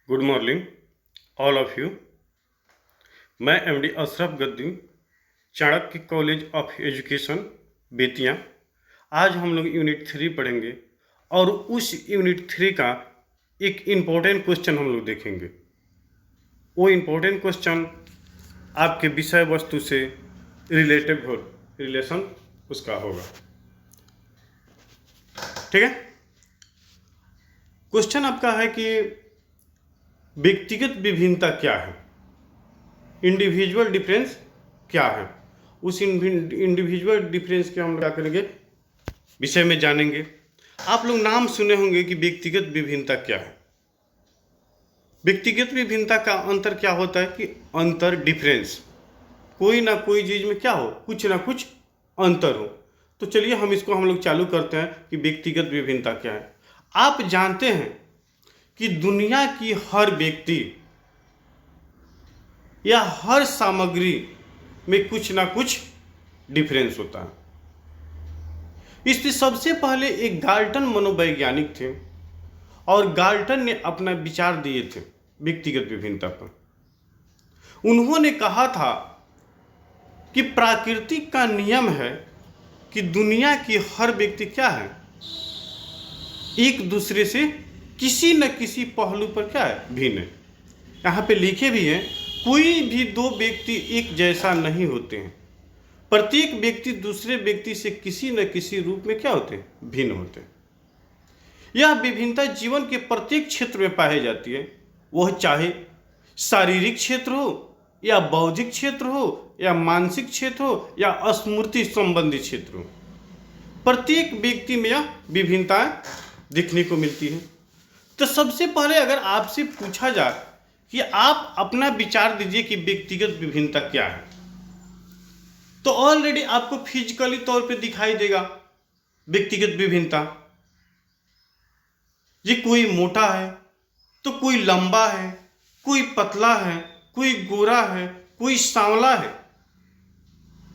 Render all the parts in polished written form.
Good morning all of you. मैं MD Ashraf Gaddi, Chanakya college of education Bettiah. आज हम लोग यूनिट 3 पढ़ेंगे और उस यूनिट 3 का एक इम्पोर्टेंट क्वेश्चन हम लोग देखेंगे। वो इम्पोर्टेंट क्वेश्चन आपके विषय वस्तु से रिलेशन उसका होगा। ठीक है। क्वेश्चन आपका है कि व्यक्तिगत विभिन्नता क्या है, इंडिविजुअल डिफरेंस क्या है। उस इंडिविजुअल डिफरेंस के हम क्या करेंगे विषय में जानेंगे। आप लोग नाम सुने होंगे कि व्यक्तिगत विभिन्नता क्या है। व्यक्तिगत विभिन्नता का अंतर क्या होता है कि अंतर डिफरेंस, कोई ना कोई चीज में क्या हो, कुछ ना कुछ अंतर हो। तो चलिए हम लोग चालू करते हैं कि व्यक्तिगत विभिन्नता क्या है। आप जानते हैं कि दुनिया की हर व्यक्ति या हर सामग्री में कुछ ना कुछ डिफरेंस होता है। इसलिए सबसे पहले एक गाल्टन मनोवैज्ञानिक थे और गाल्टन ने अपना विचार दिए थे व्यक्तिगत विभिन्नता पर। उन्होंने कहा था कि प्रकृति का नियम है कि दुनिया की हर व्यक्ति क्या है, एक दूसरे से किसी न किसी पहलू पर क्या है, भिन्न है। यहाँ पे लिखे भी हैं, कोई भी दो व्यक्ति एक जैसा नहीं होते हैं, प्रत्येक व्यक्ति दूसरे व्यक्ति से किसी न किसी रूप में क्या होते हैं, भिन्न होते हैं। यह विभिन्नता जीवन के प्रत्येक क्षेत्र में पाई जाती है, वह चाहे शारीरिक क्षेत्र हो या बौद्धिक क्षेत्र हो या मानसिक क्षेत्र हो या स्मृति संबंधी क्षेत्र हो। प्रत्येक व्यक्ति में यह विभिन्नताएं दिखने को मिलती है। तो सबसे पहले अगर आपसे पूछा जाए कि आप अपना विचार दीजिए कि व्यक्तिगत विभिन्नता क्या है, तो ऑलरेडी आपको फिजिकली तौर पे दिखाई देगा व्यक्तिगत विभिन्नता। ये कोई मोटा है तो कोई लंबा है, कोई पतला है, कोई गोरा है, कोई सांवला है।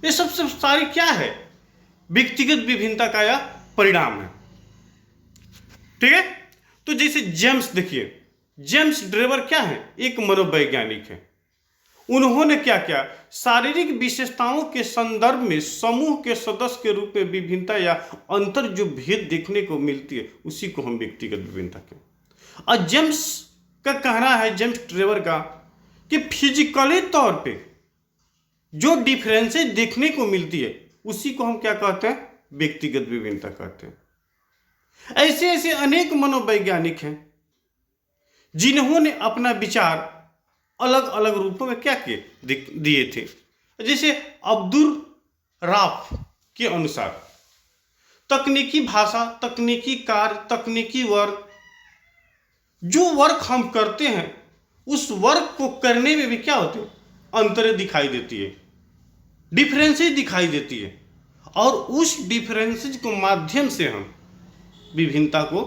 ये सब सारी क्या है, व्यक्तिगत विभिन्नता का यह परिणाम है। ठीक है। तो जैसे जेम्स, देखिए जेम्स ड्रेवर क्या है, एक मनोवैज्ञानिक है। उन्होंने क्या किया, शारीरिक विशेषताओं के संदर्भ में समूह के सदस्य के रूप में विभिन्नता या अंतर जो भेद देखने को मिलती है, उसी को हम व्यक्तिगत विभिन्नता कहते हैं। और जेम्स का कहना है, जेम्स ड्रेवर का, कि फिजिकली तौर पे जो डिफरेंसेस देखने को मिलती है उसी को हम क्या कहते हैं, व्यक्तिगत विभिन्नता कहते हैं। ऐसे ऐसे अनेक मनोवैज्ञानिक हैं जिन्होंने अपना विचार अलग अलग रूपों में क्या किए, दिए थे। जैसे अब्दुल राफ के अनुसार तकनीकी भाषा, तकनीकी कार्य, तकनीकी वर्क, जो वर्क हम करते हैं उस वर्क को करने में भी क्या होते हैं, अंतर दिखाई देती है, डिफरेंसेस दिखाई देती है। और उस डिफरेंसेस को माध्यम से हम विभिन्नता को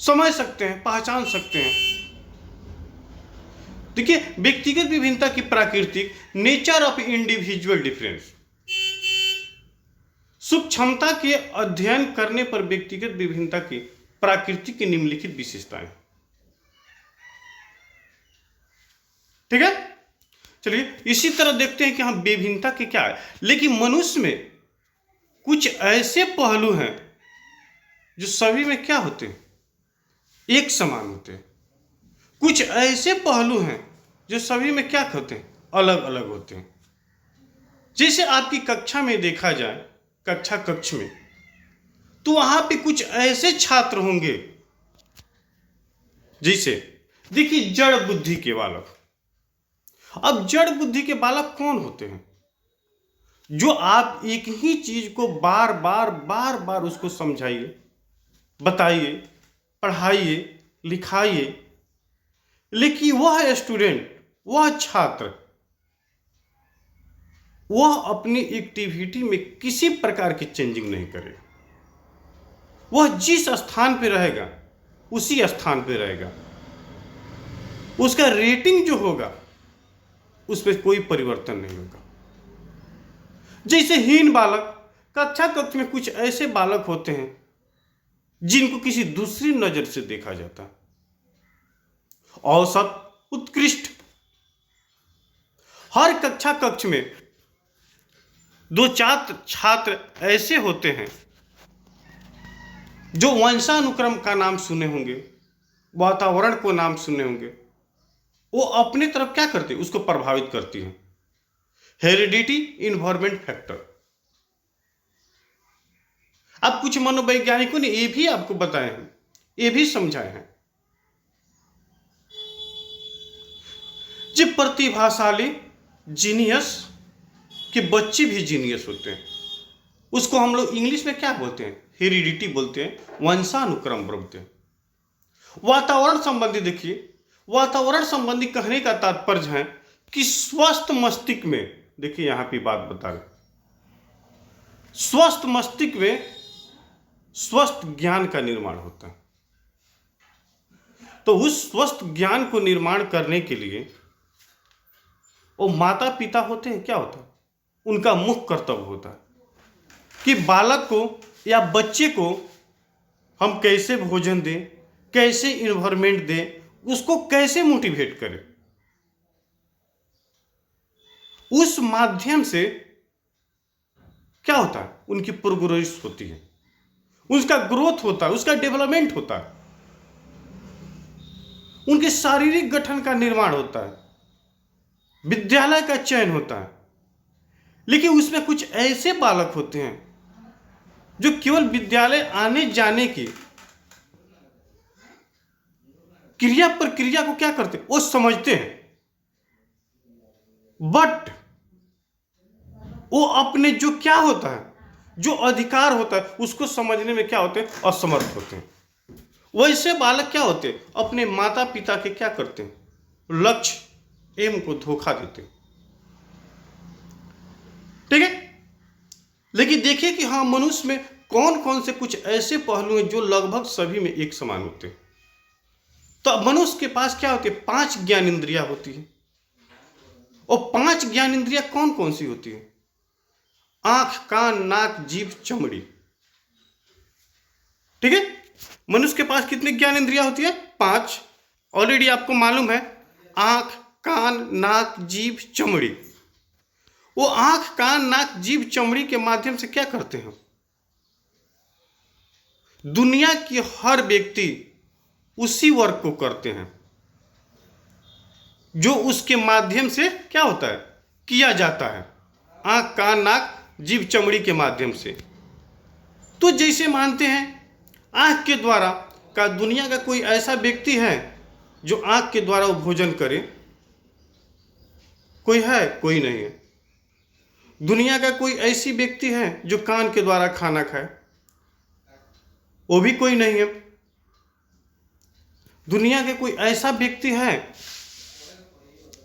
समझ सकते हैं, पहचान सकते हैं। देखिए व्यक्तिगत विभिन्नता की प्राकृतिक नेचर ऑफ इंडिविजुअल डिफरेंस, सूक्ष्मता के अध्ययन करने पर व्यक्तिगत विभिन्नता की प्राकृतिक की निम्नलिखित विशेषताएं। ठीक है। चलिए इसी तरह देखते हैं कि हम विभिन्नता के क्या है। लेकिन मनुष्य में कुछ ऐसे पहलू हैं जो सभी में क्या होते हैं, एक समान होते हैं। कुछ ऐसे पहलू हैं जो सभी में क्या होते हैं, अलग अलग होते हैं। जैसे आपकी कक्षा में देखा जाए, कक्ष में, तो वहां पे कुछ ऐसे छात्र होंगे, जैसे देखिए जड़ बुद्धि के बालक। अब जड़ बुद्धि के बालक कौन होते हैं, जो आप एक ही चीज को बार बार उसको समझाइए, बताइए, पढ़ाइए, लिखाइए, लेकिन वह स्टूडेंट, वह छात्र, वह अपनी एक्टिविटी में किसी प्रकार की चेंजिंग नहीं करेगा। वह जिस स्थान पे रहेगा उसी स्थान पे रहेगा। उसका रेटिंग जो होगा उस पर कोई परिवर्तन नहीं होगा। जैसे हीन बालक, कक्ष में कुछ ऐसे बालक होते हैं जिनको किसी दूसरी नजर से देखा जाता है। औसत, उत्कृष्ट। हर कक्षा कक्ष में 2 छात्र ऐसे होते हैं जो वंशानुक्रम का नाम सुने होंगे, वातावरण को नाम सुने होंगे, वो अपनी तरफ क्या करते हैं, उसको प्रभावित करती है। Heredity environment factor. अब कुछ मनोवैज्ञानिकों ने ये भी आपको बताए हैं, ये भी समझाए हैं, जो प्रतिभाशाली जीनियस के बच्चे भी जीनियस होते हैं, उसको हम लोग इंग्लिश में क्या बोलते हैं, हेरिडिटी बोलते हैं, वंशानुक्रम बोलते हैं। वातावरण संबंधी देखिए, वातावरण संबंधी कहने का तात्पर्य है कि स्वस्थ मस्तिष्क में, देखिए यहां पे बात बता रहे, स्वस्थ मस्तिष्क में स्वस्थ ज्ञान का निर्माण होता है। तो उस स्वस्थ ज्ञान को निर्माण करने के लिए वो माता पिता होते हैं, क्या होता है, उनका मुख्य कर्तव्य होता है कि बालक को या बच्चे को हम कैसे भोजन दें, कैसे इन्वायरमेंट दें, उसको कैसे मोटिवेट करें। उस माध्यम से क्या होता है, उनकी प्रोग्रेस होती है, उसका ग्रोथ होता है, उसका डेवलपमेंट होता है, उनके शारीरिक गठन का निर्माण होता है, विद्यालय का चयन होता है। लेकिन उसमें कुछ ऐसे बालक होते हैं जो केवल विद्यालय आने जाने की क्रिया प्रक्रिया को क्या करते हैं, वो समझते हैं, बट वो अपने जो क्या होता है, जो अधिकार होता है, उसको समझने में क्या होते हैं, असमर्थ होते हैं। वैसे बालक क्या होते हैं, अपने माता पिता के क्या करते हैं, लक्ष्य एम को धोखा देते हैं। ठीक है। लेकिन देखिए कि हाँ, मनुष्य में कौन कौन से कुछ ऐसे पहलू हैं जो लगभग सभी में एक समान होते हैं। तो मनुष्य के पास क्या होती है, 5 ज्ञानेंद्रियां होती है। और 5 ज्ञानेंद्रियां कौन कौन सी होती है, आंख, कान, नाक, जीभ, चमड़ी। ठीक है। मनुष्य के पास कितनी ज्ञानेंद्रियां होती है, 5। ऑलरेडी आपको मालूम है, आंख, कान, नाक, जीभ, चमड़ी। वो आंख, कान, नाक, जीभ, चमड़ी के माध्यम से क्या करते हैं, दुनिया की हर व्यक्ति उसी वर्क को करते हैं जो उसके माध्यम से क्या होता है, किया जाता है, आंख, कान, नाक, जीभ, चमड़ी के माध्यम से। तो जैसे मानते हैं आंख के द्वारा का दुनिया का कोई ऐसा व्यक्ति है जो आंख के द्वारा वो भोजन करे, कोई है, कोई नहीं है। दुनिया का कोई ऐसी व्यक्ति है जो कान के द्वारा खाना खाए, वो भी कोई नहीं है। दुनिया के कोई ऐसा व्यक्ति है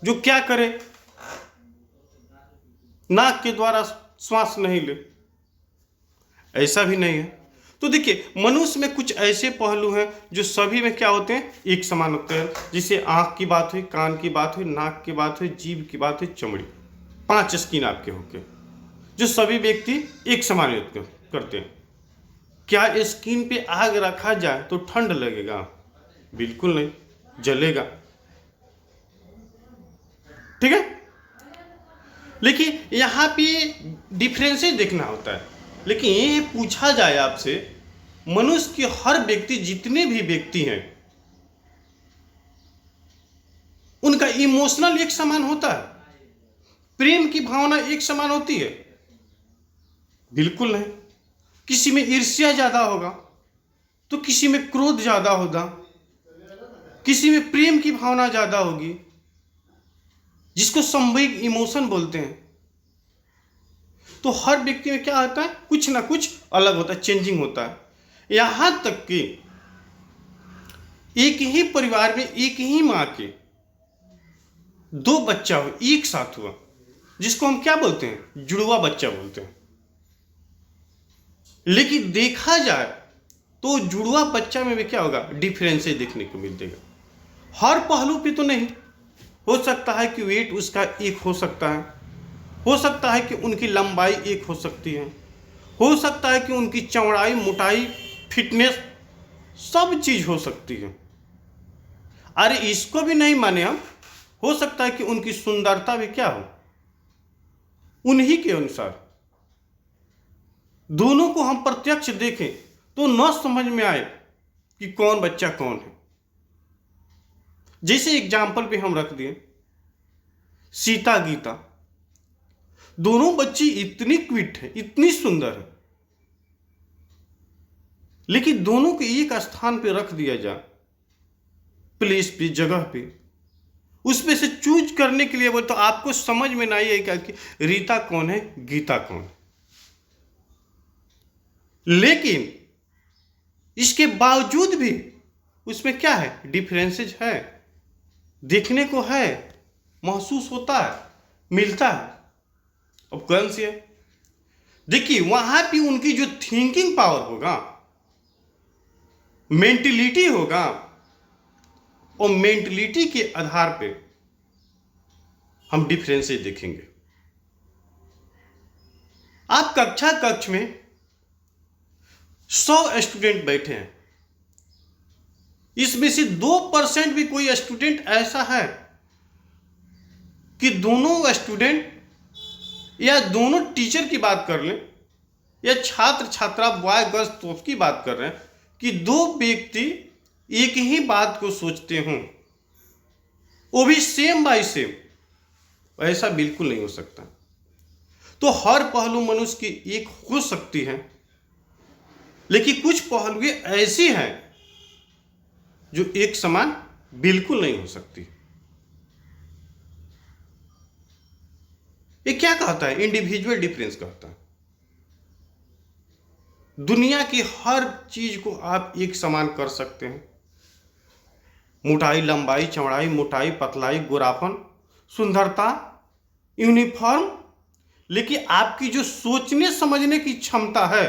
जो क्या करे, नाक के द्वारा श्वास नहीं ले, ऐसा भी नहीं है। तो देखिए, मनुष्य में कुछ ऐसे पहलू हैं जो सभी में क्या होते हैं, एक समान होते हैं। जैसे आंख की बात हुई, कान की बात हुई, नाक की बात हुई, जीभ की बात हुई, चमड़ी, 5 स्किन आपके होके जो सभी व्यक्ति एक समान करते हैं। क्या स्किन पे आग रखा जाए तो ठंड लगेगा, बिल्कुल नहीं, जलेगा। ठीक है। लेकिन यहां पे डिफरेंसेस देखना होता है। लेकिन ये पूछा जाए आपसे, मनुष्य के हर व्यक्ति, जितने भी व्यक्ति हैं, उनका इमोशनल एक समान होता है, प्रेम की भावना एक समान होती है, बिल्कुल नहीं। किसी में ईर्ष्या ज्यादा होगा तो किसी में क्रोध ज्यादा होगा, किसी में प्रेम की भावना ज्यादा होगी, जिसको संवेग इमोशन बोलते हैं। तो हर व्यक्ति में क्या होता है, कुछ ना कुछ अलग होता है, चेंजिंग होता है। यहां तक कि एक ही परिवार में एक ही मां के 2 बच्चा हो, एक साथ हुआ, जिसको हम क्या बोलते हैं, जुड़वा बच्चा बोलते हैं। लेकिन देखा जाए तो जुड़वा बच्चा में भी क्या होगा, डिफरेंसेस देखने को मिलेगा। हर पहलू पे तो नहीं, हो सकता है कि वेट उसका एक हो सकता है कि उनकी लंबाई एक हो सकती है, हो सकता है कि उनकी चौड़ाई, मोटाई, फिटनेस, सब चीज हो सकती है। अरे इसको भी नहीं माने हम, हो सकता है कि उनकी सुंदरता भी क्या हो, उन्हीं के अनुसार। दोनों को हम प्रत्यक्ष देखें तो न समझ में आए कि कौन बच्चा कौन है। जैसे एग्जाम्पल पे हम रख दिए सीता गीता, दोनों बच्ची इतनी क्विट है, इतनी सुंदर है, लेकिन दोनों को एक स्थान पे रख दिया जाए, प्लेस पे, जगह पे, उसमें से चूज करने के लिए वो तो आपको समझ में नहीं आएगा कि रीता कौन है, गीता कौन है। लेकिन इसके बावजूद भी उसमें क्या है, डिफरेंसेज है, देखने को है, महसूस होता है, मिलता है। अब कौन सी है? देखिए वहां पे उनकी जो थिंकिंग पावर होगा, मेंटलिटी होगा, और मेंटलिटी के आधार पे हम डिफरेंसेस देखेंगे। आप कक्ष में 100 स्टूडेंट बैठे हैं, इसमें से 2% भी कोई स्टूडेंट ऐसा है कि दोनों स्टूडेंट या दोनों टीचर की बात कर लें या छात्र छात्रा बॉय गर्ल्स तो की बात कर रहे हैं कि दो व्यक्ति एक ही बात को सोचते हों, वो भी सेम बाय सेम, ऐसा बिल्कुल नहीं हो सकता। तो हर पहलू मनुष्य की एक हो सकती है, लेकिन कुछ पहलुएं ऐसी हैं जो एक समान बिल्कुल नहीं हो सकती। ये क्या कहता है? इंडिविजुअल डिफरेंस कहता है। दुनिया की हर चीज को आप एक समान कर सकते हैं, मोटाई, लंबाई, चौड़ाई, मोटाई, पतलाई, गोरापन, सुंदरता, यूनिफॉर्म, लेकिन आपकी जो सोचने समझने की क्षमता है,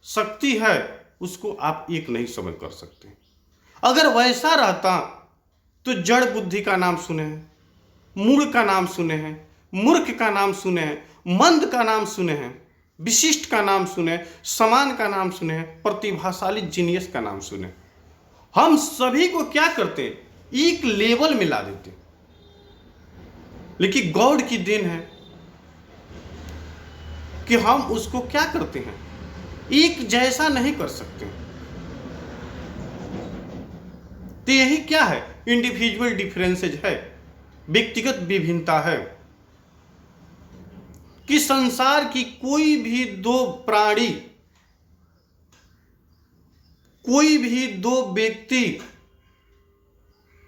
शक्ति है, उसको आप एक नहीं समझ कर सकते। अगर वैसा रहता तो जड़ बुद्धि का नाम सुने हैं, मूढ़ का नाम सुने हैं, मूर्ख का नाम सुने हैं, मंद का नाम सुने हैं, विशिष्ट का नाम सुने, समान का नाम सुने हैं, प्रतिभाशाली जीनियस का नाम सुने। हम सभी को क्या करते हैं, एक लेवल में ला देते। लेकिन गॉड की देन है कि हम उसको क्या करते हैं, एक जैसा नहीं कर सकते। तो यही क्या है, इंडिविजुअल डिफरेंसेज है, व्यक्तिगत विभिन्नता है कि संसार की कोई भी दो प्राणी, कोई भी दो व्यक्ति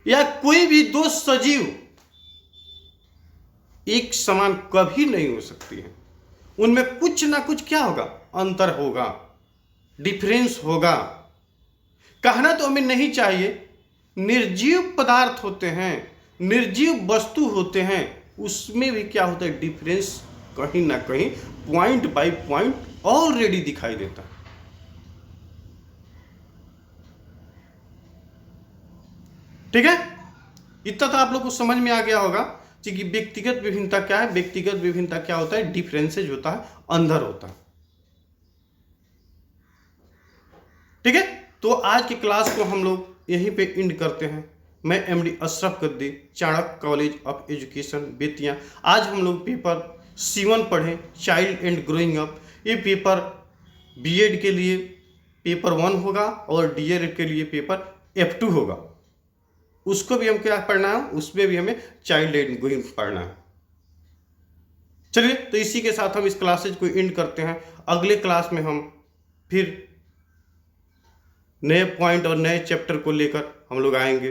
या कोई भी दो सजीव एक समान कभी नहीं हो सकती है। उनमें कुछ ना कुछ क्या होगा, अंतर होगा, डिफरेंस होगा। कहना तो हमें नहीं चाहिए, निर्जीव पदार्थ होते हैं, निर्जीव वस्तु होते हैं, उसमें भी क्या होता है, डिफरेंस कहीं ना कहीं पॉइंट बाय पॉइंट ऑलरेडी दिखाई देता है। ठीक है, इतना तो आप लोग को समझ में आ गया होगा कि व्यक्तिगत विभिन्नता क्या है। व्यक्तिगत विभिन्नता क्या होता है, डिफरेंसेज होता है, अंदर होता है। ठीक है, तो आज की क्लास को हम लोग यहीं पे एंड करते हैं। मैं MD Ashraf Gaddi, Chanakya college of education Bettiah. आज हम लोग पेपर C1 पढ़े, चाइल्ड एंड ग्रोइंग अप। ये पेपर बीएड के लिए पेपर 1 होगा और डीएलएड के लिए पेपर F2 होगा। उसको भी हम क्या पढ़ना है, उसमें भी हमें चाइल्ड एंड ग्रोइंग पढ़ना है। चलिए, तो इसी के साथ हम इस क्लासेज को एंड करते हैं। अगले क्लास में हम फिर नए पॉइंट और नए चैप्टर को लेकर हम लोग आएंगे।